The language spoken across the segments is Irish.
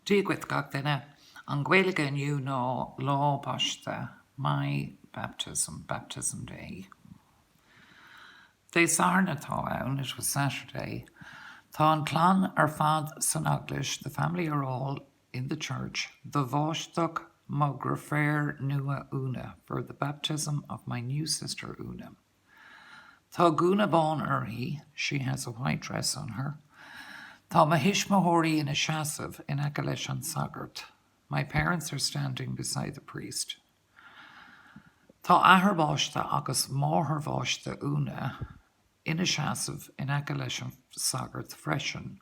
Dígwith gach duine an Gaeilge inniu nó lá Baiste, my baptism day. Dé sarna tá ann, it was Saturday. Tá an clan ar fad san Eaglis, the family are all in the church, the Bháisteach Mogra Fair Nua Una, for the baptism of my new sister Una. Tá Guna Bán Urhi, she has a white dress on her. Tá Mahishmahori in a shasav in Agalish an Sagart. My parents are standing beside the priest. Tá Ahar Bháiste agus Máthar Bháiste Una in a shasav in Agalish an Sagart freshen.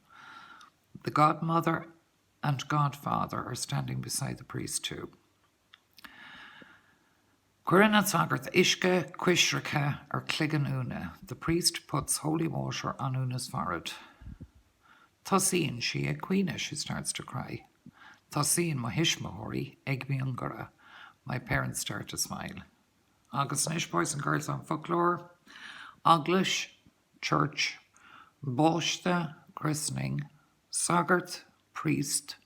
The godmother and godfather are standing beside the priest too. Cuireann an Sagart Ishke Quishraka or Cligan Una. The priest puts holy water on Una's forehead. Tosin, she ag Queena, she starts to cry. Tosin Mahishmahori, ag Miungara. My parents start to smile. Agus nish, boys and girls, on folklore. Aglish, church. Baiste, christening. Sagart, priest.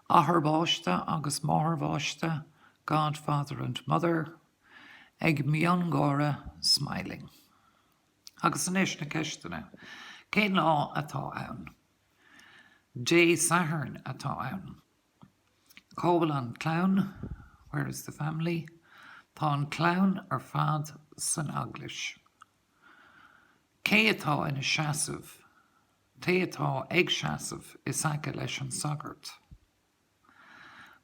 Ahar Bháiste, agus Máthar Bháiste, godfather and mother. Ag Miungara, smiling. Agus nish na ceistena. Cén lá atá ann. Dé Sahern atá ann. Cóbal an clown, where is the family? Tá an clown ar fad san Eaglis. Cé atá in a shasav. Té atá ag shasav is aice leis an Sagart.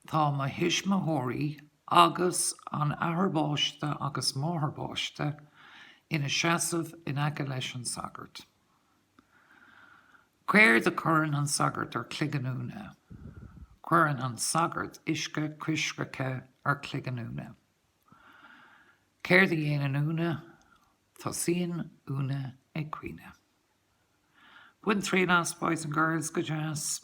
Tá Mahishmahori agus an Ahar Bháiste agus Máthar Bháiste in a shasav in aice leis an Sagart. Quair the Cuireann an Sagart ar Cligan Una. Cuireann an Sagart Ishke Quishraka ar Cligan Una. Cair the Dhéanaan Una, Tosin Una ag Queena. Win 3 last, boys and girls, good jazz.